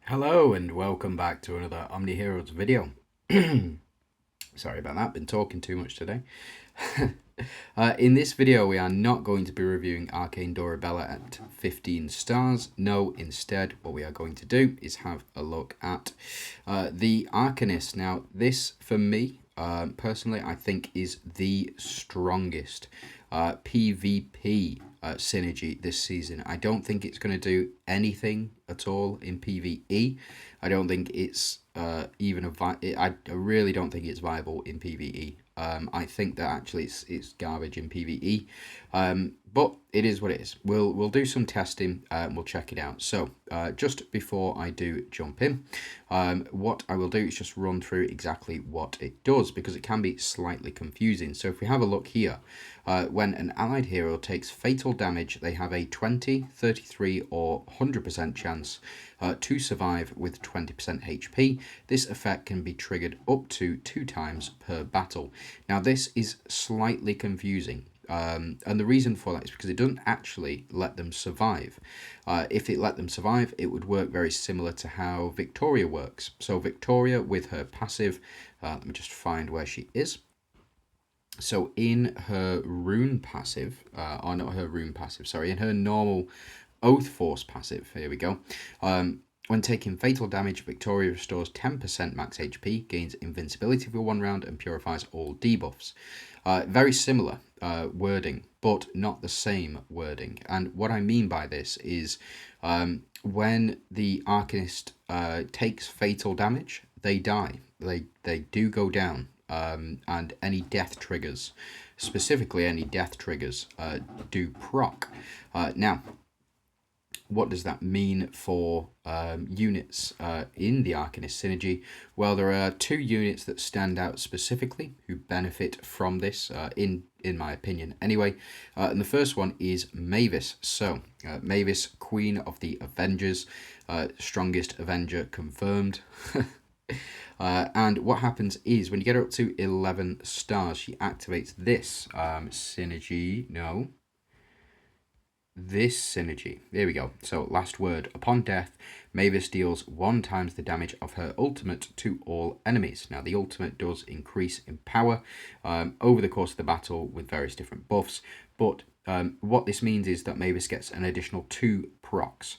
Hello and welcome back to another OMNIHEROES video. Sorry about that, been talking too much today. In this video we are not going to be reviewing Arcane Dorabella at 15 stars. No, instead what we are going to do is have a look at the Arcanist. Now this for me personally I think is the strongest PvP synergy this season. I don't think it's going to do anything at all in PvE. I don't think it's I really don't think it's viable in PvE. I think that actually it's garbage in PvE. But it is what it is. We'll do some testing and we'll check it out. So just before I do jump in, what I will do is just run through exactly what it does, because it can be slightly confusing. So if we have a look here, when an allied hero takes fatal damage, they have a 20, 33 or 100% chance to survive with 20% HP. This effect can be triggered up to 2 times per battle. Now this is slightly confusing. And the reason for that is because it doesn't actually let them survive. If it let them survive, it would work very similar to how Victoria works. So Victoria with her passive, let me just find where she is. So in her rune passive, or not her rune passive, sorry, in her normal Oath Force passive, here we go. When taking fatal damage, Victoria restores 10% max HP, gains invincibility for 1 round, and purifies all debuffs. Very similar wording, but not the same wording. And what I mean by this is when the Arcanist takes fatal damage, they die. They do go down. And any death triggers, specifically any death triggers, do proc. Now, what does that mean for units in the Arcanist synergy? Well, there are 2 units that stand out specifically who benefit from this, in my opinion anyway. And the first one is Mavis. So Mavis, Queen of the Avengers, strongest Avenger confirmed. And what happens is when you get her up to 11 stars, she activates this synergy. No. This synergy. There we go. So last word. Upon death, Mavis deals 1 times the damage of her ultimate to all enemies. Now the ultimate does increase in power over the course of the battle with various different buffs, but what this means is that Mavis gets an additional 2 procs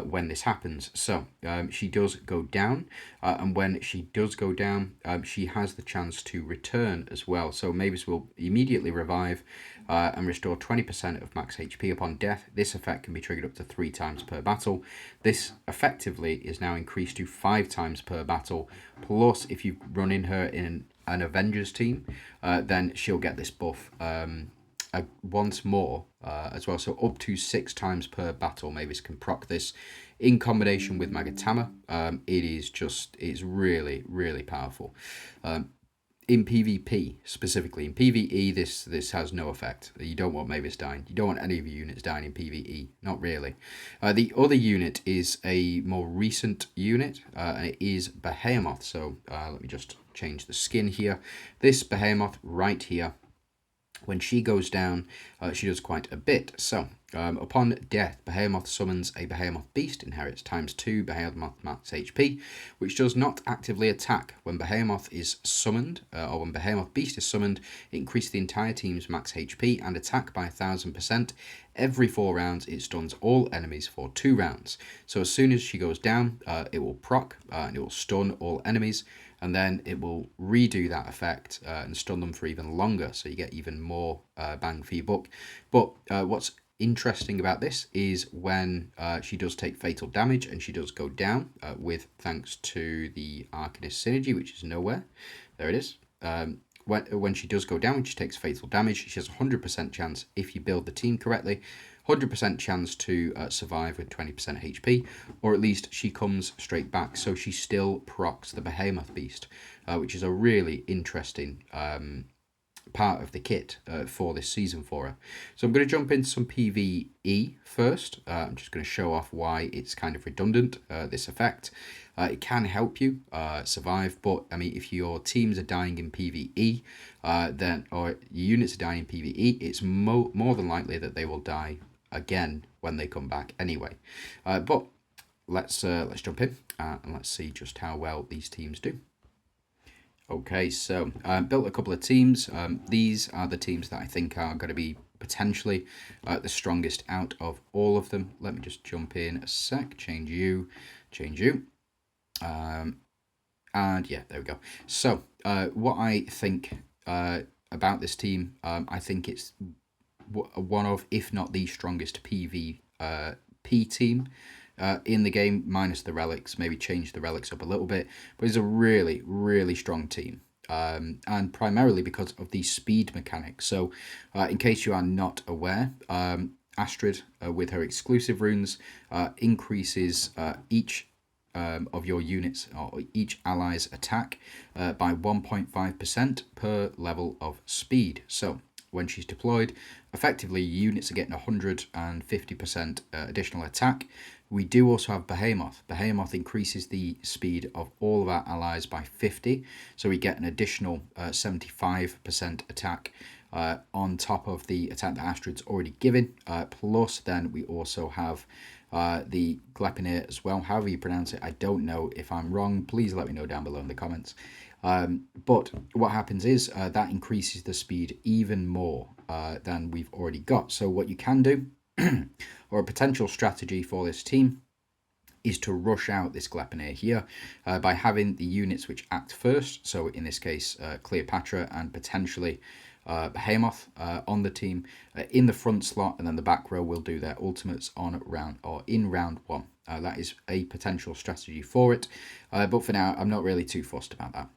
when this happens. So she does go down, and when she does go down, she has the chance to return as well. So Mavis will immediately revive and restore 20% of max HP upon death. This effect can be triggered up to 3 times per battle. This effectively is now increased to 5 times per battle. Plus, if you run in her in an Avengers team, then she'll get this buff once more as well. So up to 6 times per battle, Mavis can proc this in combination with Magatama. It's really, really powerful. In PvP specifically. In PvE, this has no effect. You don't want Mavis dying. You don't want any of your units dying in PvE. Not really. The other unit is a more recent unit, and it is Behemoth. So let me just change the skin here. This Behemoth right here, when she goes down, she does quite a bit. So, upon death, Behemoth summons a Behemoth Beast, inherits ×2 Behemoth max HP, which does not actively attack. When Behemoth is summoned, or when Behemoth Beast is summoned, it increases the entire team's max HP and attack by 1000%. Every 4 rounds, it stuns all enemies for 2 rounds. So as soon as she goes down, it will proc, and it will stun all enemies, and then it will redo that effect and stun them for even longer, so you get even more bang for your buck. But what's interesting about this is when she does take fatal damage and she does go down, with thanks to the Arcanist synergy, which is nowhere. There it is. When she does go down, when she takes fatal damage, she has a 100% chance, if you build the team correctly, 100% chance to survive with 20% HP, or at least she comes straight back. So she still procs the Behemoth Beast, which is a really interesting part of the kit for this season for her. So I'm going to jump into some PvE first. I'm just going to show off why it's kind of redundant, this effect. It can help you survive, but I mean, if your teams are dying in PvE, or your units are dying in PvE, it's more than likely that they will die again when they come back anyway. But let's jump in and let's see just how well these teams do. Okay, so built a couple of teams. These are the teams that I think are going to be potentially the strongest out of all of them. Let me just jump in a sec, change you. And yeah, there we go. So what I think about this team, I think it's one of, if not the strongest PvP team in the game, minus the relics. Maybe change the relics up a little bit, but it's a really, really strong team. And primarily because of the speed mechanics. So in case you are not aware, Astrid, with her exclusive runes, increases each of your units or each ally's attack by 1.5% per level of speed. So when she's deployed, effectively units are getting 150% additional attack. We do also have Behemoth. Behemoth increases the speed of all of our allies by 50, so we get an additional 75% attack on top of the attack that Astrid's already given. Plus then we also have the Gleipnir as well. However you pronounce it, I don't know if I'm wrong. Please let me know down below in the comments. But what happens is that increases the speed even more than we've already got. So what you can do, or a potential strategy for this team, is to rush out this Gleipnir here by having the units which act first. So in this case, Cleopatra and potentially Behemoth on the team in the front slot, and then the back row will do their ultimates on round or in round one. That is a potential strategy for it, but for now I'm not really too fussed about that.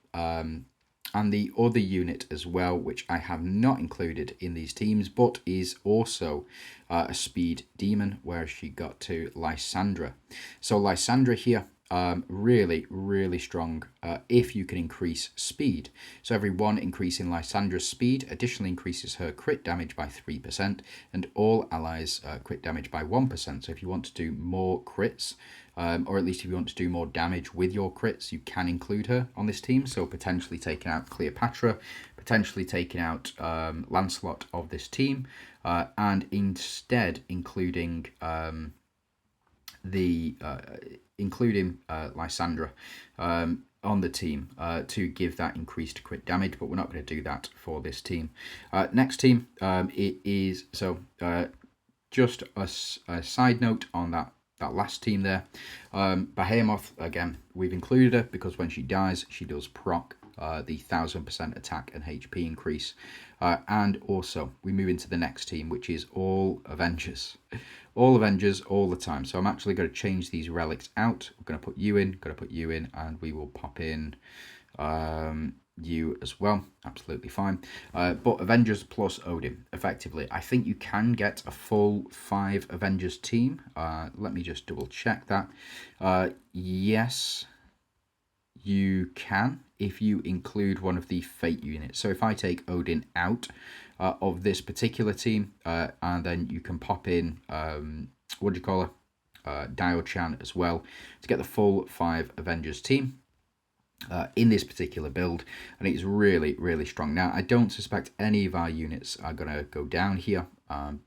And the other unit as well, which I have not included in these teams, but is also a speed demon, where she got to Lysandra. So Lysandra here, really, really strong if you can increase speed. So every 1 increase in Lysandra's speed additionally increases her crit damage by 3%, and all allies crit damage by 1%. So if you want to do more crits, or at least if you want to do more damage with your crits, you can include her on this team. So potentially taking out Cleopatra, potentially taking out Lancelot of this team, and instead including Lysandra on the team to give that increased crit damage, but we're not going to do that for this team. Next team, it is, so just a side note on that last team there. Behemoth, again, we've included her because when she dies, she does proc the 1000% attack and HP increase. And also, we move into the next team, which is all Avengers. All Avengers all the time. So I'm actually going to change these relics out. We're going to put you in, and we will pop in you as well. Absolutely fine. But Avengers plus Odin, effectively. I think you can get a full 5 Avengers team. Let me just double check that. Yes, you can, if you include one of the Fate units. So if I take Odin out of this particular team, and then you can pop in, what do you call her? Dio-chan as well, to get the full 5 Avengers team. In this particular build, and it's really, really strong. Now, I don't suspect any of our units are going to go down here,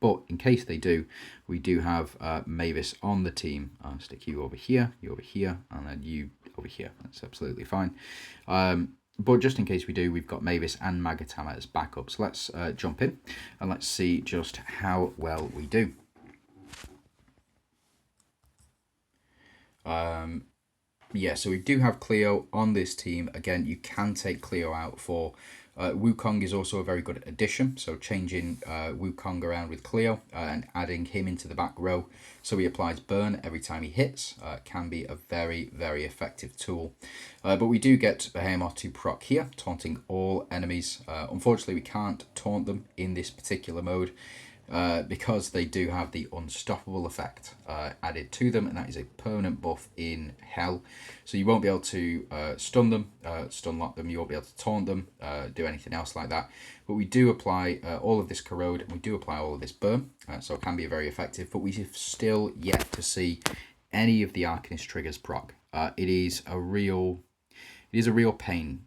but in case they do, we do have Mavis on the team. I'll stick you over here, and then you over here. That's absolutely fine. But just in case we do, we've got Mavis and Magatama as backups. Let's jump in and let's see just how well we do. Yeah, so we do have Cleo on this team. Again, you can take Cleo out for Wukong is also a very good addition. So changing Wukong around with Cleo and adding him into the back row so he applies burn every time he hits can be a very, very effective tool. But we do get Behemoth to proc here, taunting all enemies. Unfortunately, we can't taunt them in this particular mode. Because they do have the unstoppable effect added to them, and that is a permanent buff in Hell. So you won't be able to stun them, stun lock them, you won't be able to taunt them, do anything else like that. But we do apply all of this corrode, and we do apply all of this burn, so it can be very effective, but we've still yet to see any of the Arcanist triggers proc. It is a real pain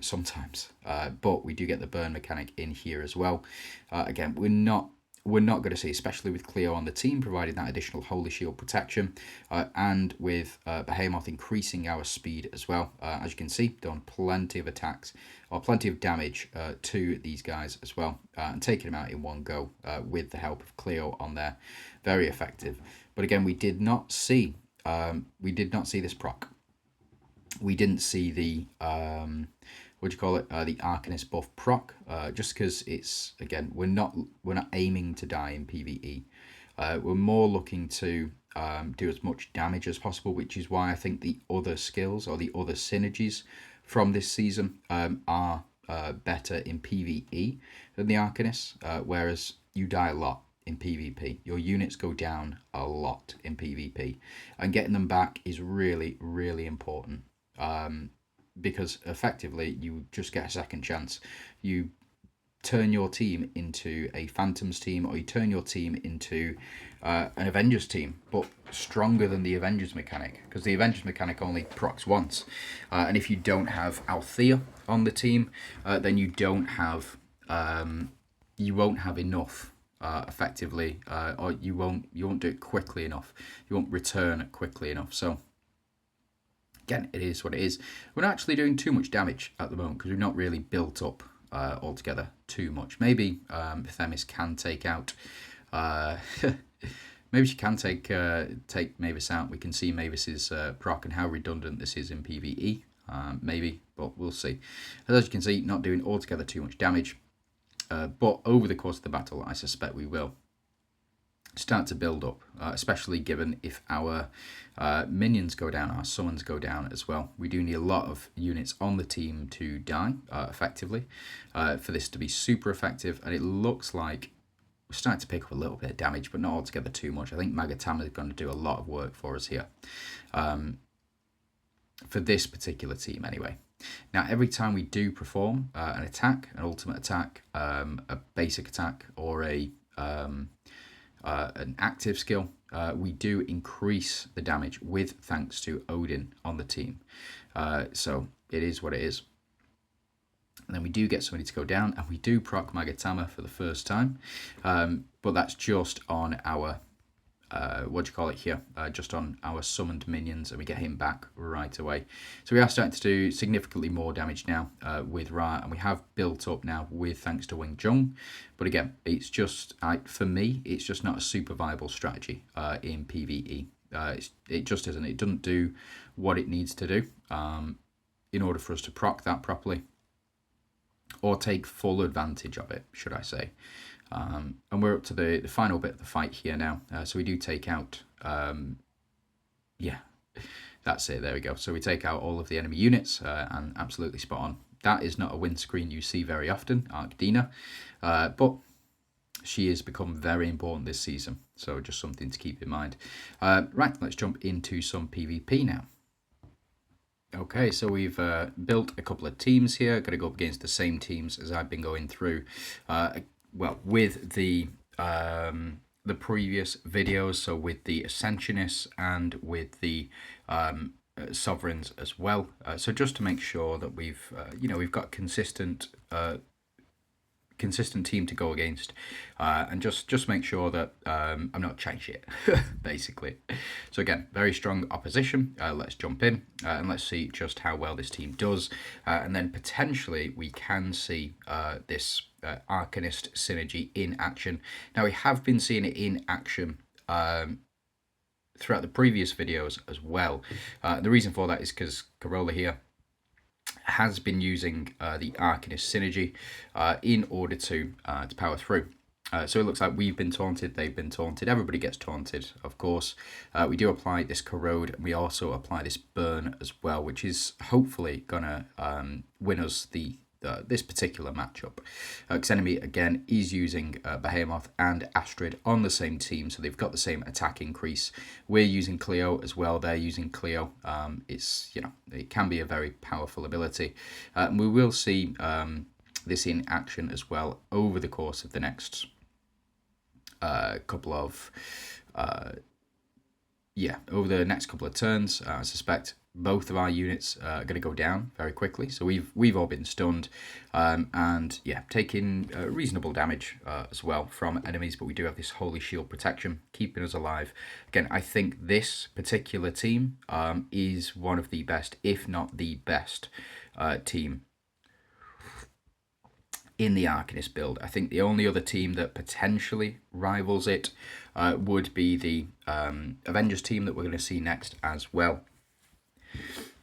sometimes, but we do get the burn mechanic in here as well. Again, we're not we're not going to see, especially with Cleo on the team, providing that additional Holy Shield protection, and with Behemoth increasing our speed as well. As you can see, done plenty of attacks, or plenty of damage to these guys as well, and taking them out in one go with the help of Cleo on there. Very effective. But again, we did not see this proc. We didn't see the what do you call it? The Arcanist buff proc, just because it's, again, we're not aiming to die in PvE. We're more looking to do as much damage as possible, which is why I think the other skills or the other synergies from this season are better in PvE than the Arcanist, whereas you die a lot in PvP. Your units go down a lot in PvP, and getting them back is really, really important. Because effectively you just get a second chance. You turn your team into a Phantoms team, or you turn your team into an Avengers team, but stronger than the Avengers mechanic, because the Avengers mechanic only procs once. And if you don't have Althea on the team, then you don't have, you won't have enough. Effectively, or you won't do it quickly enough. You won't return quickly enough. So again, it is what it is. We're not actually doing too much damage at the moment because we've not really built up altogether too much. Maybe Themis can take out. Maybe she can take Mavis out. We can see Mavis's proc and how redundant this is in PvE. Maybe, but we'll see. As you can see, not doing altogether too much damage. But over the course of the battle, I suspect we will start to build up, especially given if our minions go down, our summons go down as well. We do need a lot of units on the team to die effectively for this to be super effective, and it looks like we're starting to pick up a little bit of damage, but not altogether too much. I think Magatama is going to do a lot of work for us here, for this particular team anyway. Now, every time we do perform an attack, an ultimate attack, a basic attack, or an active skill, we do increase the damage with thanks to Odin on the team. So it is what it is. And then we do get somebody to go down, and we do proc Magatama for the first time, but that's just on our just on our summoned minions, and we get him back right away. So we are starting to do significantly more damage now with Ra, and we have built up now with thanks to Wing Zhong. But again, it's just, for me, it's just not a super viable strategy in PvE. It just isn't. It doesn't do what it needs to do in order for us to proc that properly, or take full advantage of it, should I say. And we're up to the final bit of the fight here now. So we do take out, yeah, that's it, there we go. So we take out all of the enemy units, and absolutely spot on. That is not a win screen you see very often, Arkdina, but she has become very important this season. So just something to keep in mind. Right, let's jump into some PvP now. Okay, so we've built a couple of teams here. Got to go up against the same teams as I've been going through. Well, with the previous videos, so with the Ascensionists and with the Sovereigns as well. So just to make sure that we've we've got consistent team to go against, and just make sure that I'm not chatting shit, basically. So again, very strong opposition. Let's jump in and let's see just how well this team does, and then potentially we can see this Arcanist synergy in action. Now, we have been seeing it in action throughout the previous videos as well. The reason for that is because Corolla here has been using the Arcanist synergy in order to power through. So it looks like we've been taunted, they've been taunted, everybody gets taunted, of course. We do apply this corrode, and we also apply this burn as well, which is hopefully gonna win us this particular matchup. Because enemy again is using Behemoth and Astrid on the same team, so they've got the same attack increase. We're using Cleo as well, they're using Cleo. It's, it can be a very powerful ability, and we will see this in action as well over the course of the next couple of over the next couple of turns. I suspect both of our units are going to go down very quickly. So we've all been stunned, and yeah, taking reasonable damage as well from enemies. But we do have this holy shield protection keeping us alive. Again, I think this particular team is one of the best, if not the best, team in the Arcanist build. I think the only other team that potentially rivals it would be the Avengers team that we're going to see next as well.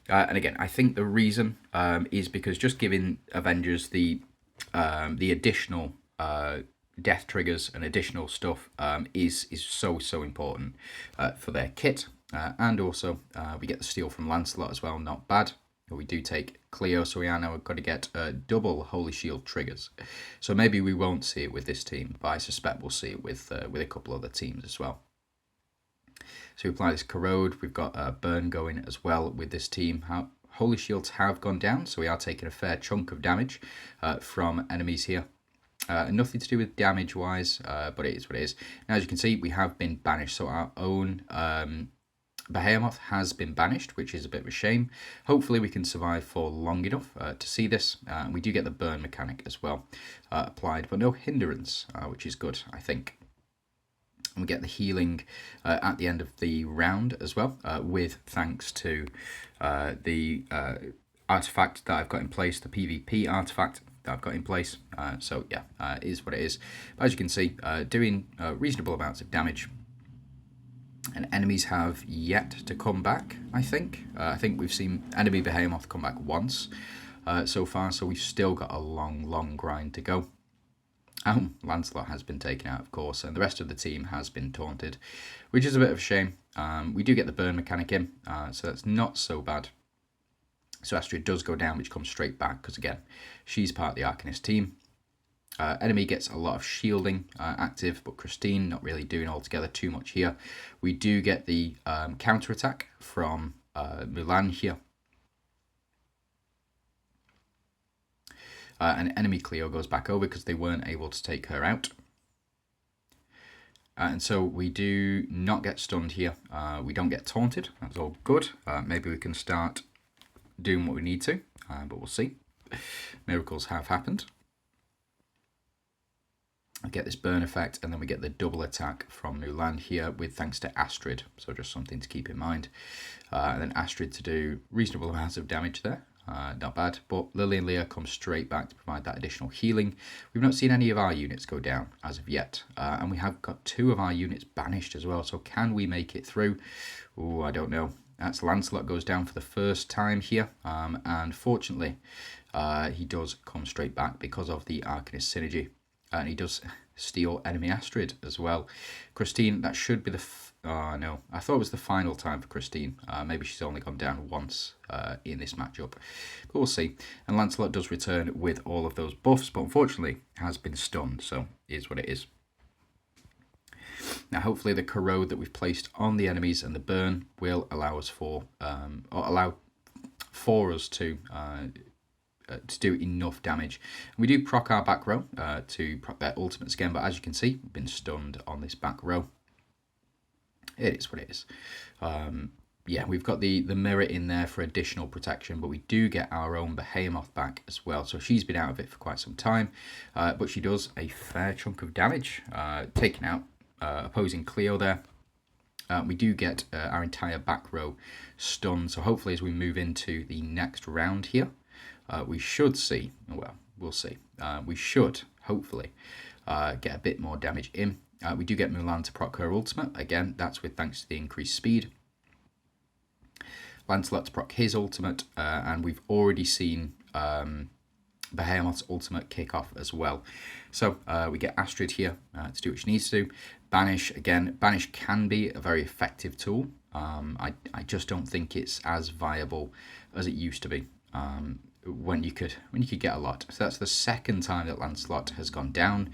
And again, I think the reason is because just giving Avengers the additional death triggers and additional stuff is so important for their kit. And also we get the steal from Lancelot as well, not bad. We do take Cleo, so we are now going to get double Holy Shield triggers. So maybe we won't see it with this team, but I suspect we'll see it with a couple other teams as well. So we apply this Corrode. We've got Burn going as well with this team. Holy Shields have gone down, so we are taking a fair chunk of damage from enemies here. Nothing to do with damage-wise, but it is what it is. Now, as you can see, we have been banished, so our own Behemoth has been banished, which is a bit of a shame. Hopefully we can survive for long enough to see this. We do get the burn mechanic as well applied, but no hindrance, which is good, I think. And we get the healing at the end of the round as well, with thanks to the artifact that I've got in place, the PvP artifact that I've got in place. So yeah, it is what it is. But as you can see, doing reasonable amounts of damage. And enemies have yet to come back, I think. I think we've seen enemy Behemoth come back once so far, so we've still got a long grind to go. Lancelot has been taken out, of course, and the rest of the team has been taunted, which is a bit of a shame. We do get the burn mechanic in, so that's not so bad. So Astrid does go down, which comes straight back, because again, she's part of the Arcanist team. Enemy gets a lot of shielding active, but Christine not really doing altogether too much here. We do get the counter attack from Mulan here. And enemy Cleo goes back over because they weren't able to take her out. And so we do not get stunned here. We don't get taunted. That's all good. Maybe we can start doing what we need to, but we'll see. Miracles have happened. I get this burn effect, and then we get the double attack from Mulan here with thanks to Astrid. So just something to keep in mind. And then Astrid to do reasonable amounts of damage there. Not bad, but Lily and Leah come straight back to provide that additional healing. We've not seen any of our units go down as of yet, and we have got 2 of our units banished as well, so can we make it through? Oh, I don't know. That's Lancelot goes down for the first time here, and fortunately he does come straight back because of the Arcanist synergy, and he does steal enemy Astrid as well. Christine, that should be the... Oh, no. I thought it was the final time for Christine. Maybe she's only gone down once in this matchup. But we'll see. And Lancelot does return with all of those buffs, but unfortunately has been stunned, so it is what it is. Now, hopefully the corrode that we've placed on the enemies and the burn will allow us for us to do enough damage. And we do proc our back row to proc their ultimates again, but as you can see, we've been stunned on this back row. It is what it is. Yeah, we've got the mirror in there for additional protection, but we do get our own Behemoth back as well. So she's been out of it for quite some time, but she does a fair chunk of damage, taking out opposing Cleo there. We do get our entire back row stunned, so hopefully as we move into the next round here, we should see, well, we'll see, we should hopefully get a bit more damage in. We do get Mulan to proc her ultimate. Again, that's with thanks to the increased speed. Lancelot to proc his ultimate, and we've already seen Behemoth's ultimate kick off as well. So we get Astrid here to do what she needs to do. Banish, again, Banish can be a very effective tool. I just don't think it's as viable as it used to be. When you could get a lot. So that's the second time that Lancelot has gone down.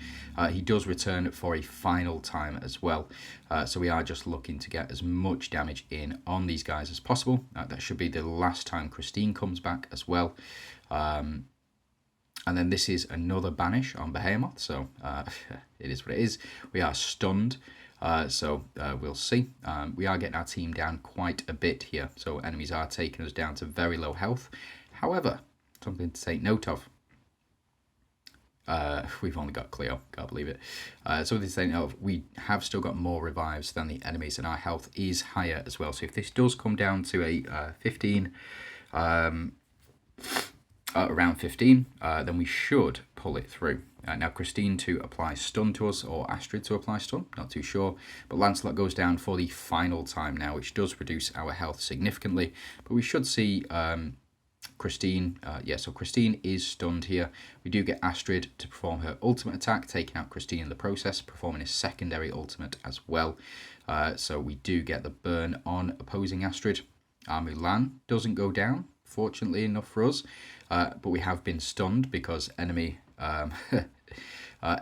He does return for a final time as well. So we are just looking to get as much damage in on these guys as possible. That should be the last time Christine comes back as well. And then this is another banish on Behemoth. So it is what it is. We are stunned. So we'll see. We are getting our team down quite a bit here, so enemies are taking us down to very low health. However, something to take note of. We've only got Cleo, can't believe it. So this thing of we have still got more revives than the enemies, and our health is higher as well. So if this does come down to a 15, around 15, then we should pull it through. Now Christine to apply stun to us, or Astrid to apply stun, not too sure. But Lancelot goes down for the final time now, which does reduce our health significantly. But we should see Christine, so Christine is stunned here. We do get Astrid to perform her ultimate attack, taking out Christine in the process, performing a secondary ultimate as well. So we do get the burn on opposing Astrid. Our Mulan doesn't go down, fortunately enough for us, but we have been stunned because enemy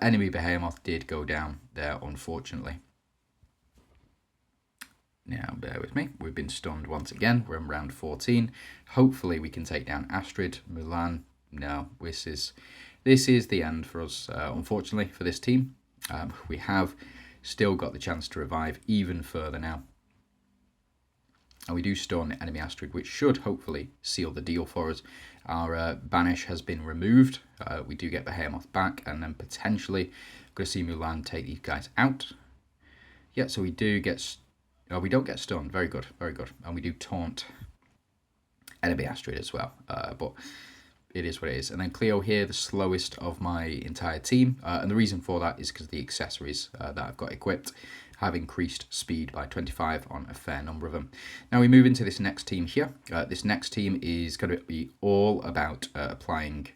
enemy Behemoth did go down there, unfortunately. Now, bear with me. We've been stunned once again. We're in round 14. Hopefully, we can take down Astrid, Mulan. No, this is the end for us, unfortunately, for this team. We have still got the chance to revive even further now. And we do stun enemy Astrid, which should hopefully seal the deal for us. Our banish has been removed. We do get Behemoth back, and then potentially going to see Mulan take these guys out. Yeah, so we do get... Oh, we don't get stunned. Very good, very good. And we do taunt enemy Astrid as well. But it is what it is. And then Cleo here, the slowest of my entire team. And the reason for that is because the accessories that I've got equipped have increased speed by 25 on a fair number of them. Now we move into this next team here. This next team is going to be all about applying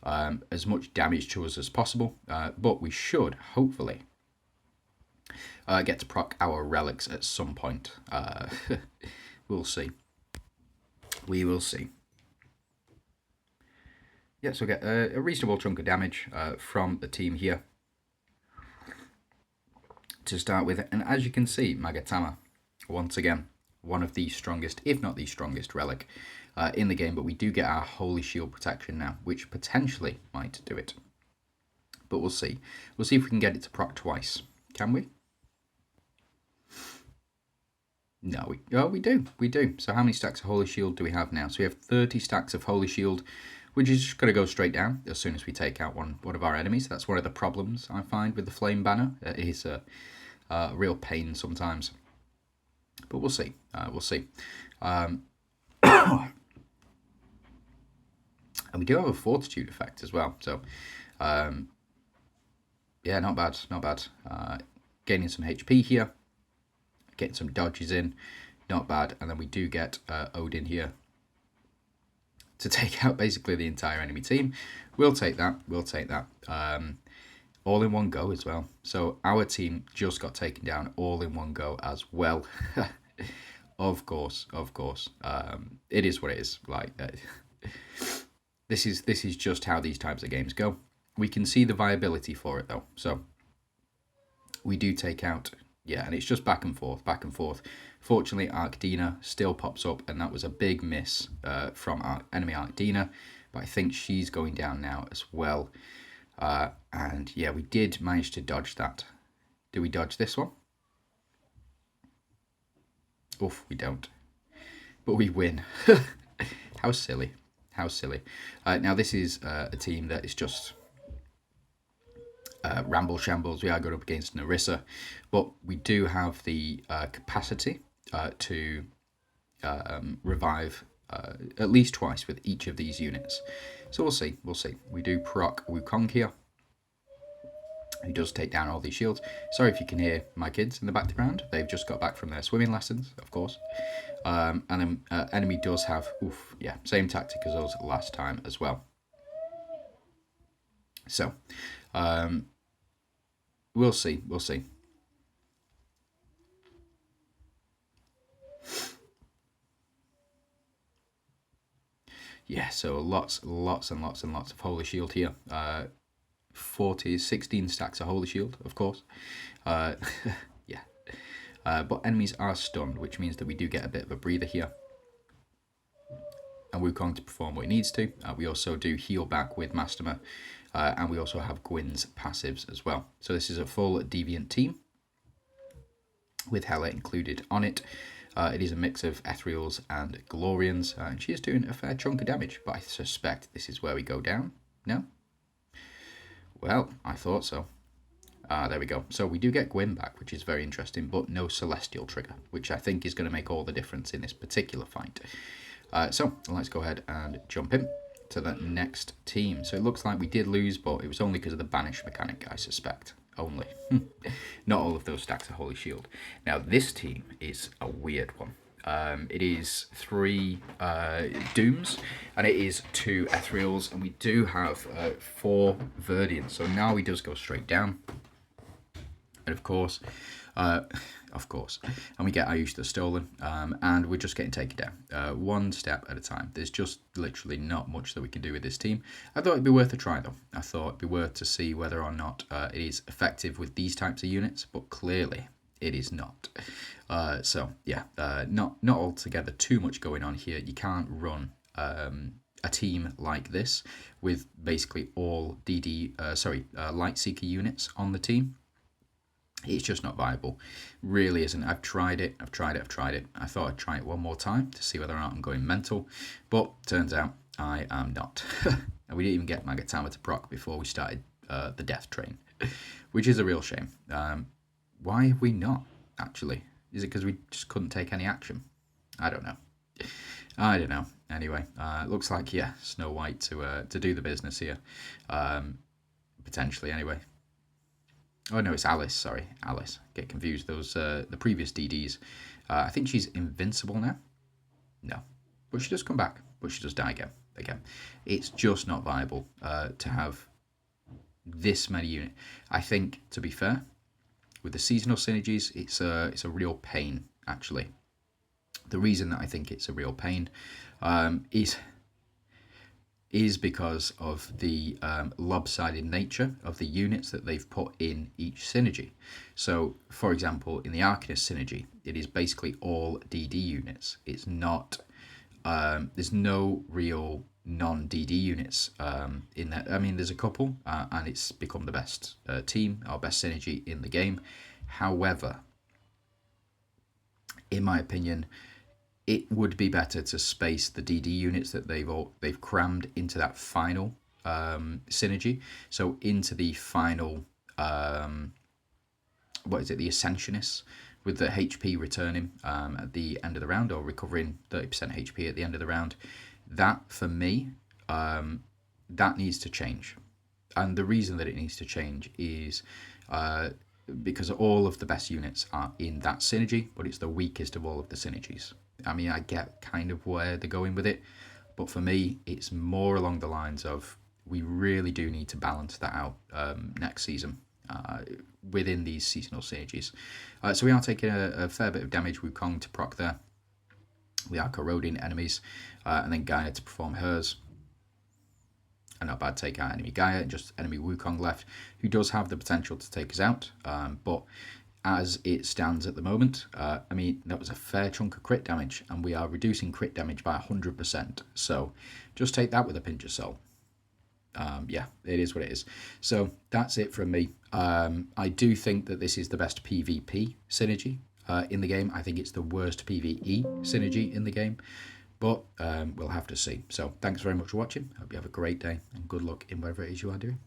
as much damage to us as possible. But we should, hopefully, get to proc our relics at some point. We'll see. We will see. Yeah, so get a reasonable chunk of damage from the team here to start with. And as you can see, Magatama, once again, one of the strongest, if not the strongest relic in the game. But we do get our Holy Shield protection now, which potentially might do it. But we'll see. We'll see if we can get it to proc twice. Can we? No, we do. So how many stacks of Holy Shield do we have now? So we have 30 stacks of Holy Shield, which is just going to go straight down as soon as we take out one of our enemies. That's one of the problems I find with the Flame Banner. It is a real pain sometimes. But we'll see. We'll see. And we do have a Fortitude effect as well. So, yeah, not bad, not bad. Gaining some HP here. Getting some dodges in, not bad. And then we do get Odin here to take out basically the entire enemy team. We'll take that. We'll take that. All in one go as well. So our team just got taken down all in one go as well. Of course, of course. It is what it is. Like this is just how these types of games go. We can see the viability for it though. So we do take out. Yeah, and it's just back and forth, back and forth. Fortunately, Arcdina still pops up, and that was a big miss from our enemy Arcdina. But I think she's going down now as well. And yeah, we did manage to dodge that. Do we dodge this one? Oof, we don't. But we win. How silly. How silly. Now, this is a team that is just... ramble shambles. We are going up against Narissa, but we do have the capacity to revive at least twice with each of these units. So we'll see. We'll see. We do proc Wukong here, who does take down all these shields. Sorry if you can hear my kids in the background. They've just got back from their swimming lessons, of course. And then enemy does have, same tactic as us last time as well. So, we'll see. We'll see. Yeah, so lots and lots and lots of Holy Shield here. 16 stacks of Holy Shield, of course. Yeah. But enemies are stunned, which means that we do get a bit of a breather here. And Wukong to perform what he needs to. We also do heal back with Masterma. And we also have Gwyn's passives as well. So this is a full Deviant team. with Hela included on it. It is a mix of Ethereals and Galorians, and she is doing a fair chunk of damage, but I suspect this is where we go down. No? Well, I thought so. There we go. So we do get Gwyn back, which is very interesting, but no Celestial trigger, which I think is going to make all the difference in this particular fight. So let's go ahead and jump in to the next team. So it looks like we did lose, but it was only because of the banish mechanic, I suspect. Only. Not all of those stacks are Holy Shield. Now this team is a weird one. It is 3 Dooms, and it is 2 Ethereals, and we do have 4 Verdians. So now he does go straight down. And of course, and we get Ayush the Stolen, and we're just getting taken down, one step at a time. There's just literally not much that we can do with this team. I thought it'd be worth a try, though. I thought it'd be worth to see whether or not it is effective with these types of units, but clearly it is not. So yeah, not altogether too much going on here. You can't run a team like this with basically all Light Seeker units on the team. It's just not viable. Really isn't. I've tried it. I thought I'd try it one more time to see whether or not I'm going mental, but turns out I am not. And we didn't even get Magatama to proc before we started the death train, which is a real shame. Why have we not, actually? Is it because we just couldn't take any action? I don't know. Anyway, it looks like, yeah, Snow White to do the business here. Potentially, anyway. Oh, no, it's Alice. Sorry, Alice. Get confused. Those the previous DDs. I think she's invincible now. No. But she does come back. But she does die again. It's just not viable to have this many units. I think, to be fair, with the seasonal synergies, it's a real pain, actually. The reason that I think it's a real pain is because of the lopsided nature of the units that they've put in each synergy. So, for example, in the Arcanist synergy, it is basically all DD units. It's not, there's no real non-DD units in that. I mean, there's a couple, and it's become the best team, or best synergy in the game. However, in my opinion, it would be better to space the DD units that they've crammed into that final synergy. So into the final, the Ascensionists, with the HP returning at the end of the round, or recovering 30% HP at the end of the round. That, for me, that needs to change. And the reason that it needs to change is because all of the best units are in that synergy, but it's the weakest of all of the synergies. I mean, I get kind of where they're going with it, but for me, it's more along the lines of we really do need to balance that out next season within these seasonal synergies. So we are taking a fair bit of damage. Wukong to proc there. We are corroding enemies, and then Gaia to perform hers. A not bad take out enemy Gaia, and just enemy Wukong left, who does have the potential to take us out, but as it stands at the moment, I mean, that was a fair chunk of crit damage, and we are reducing crit damage by 100%. So just take that with a pinch of salt. Yeah, it is what it is. So that's it from me. I do think that this is the best PvP synergy in the game. I think it's the worst PvE synergy in the game, but we'll have to see. So thanks very much for watching. Hope you have a great day, and good luck in whatever it is you are doing.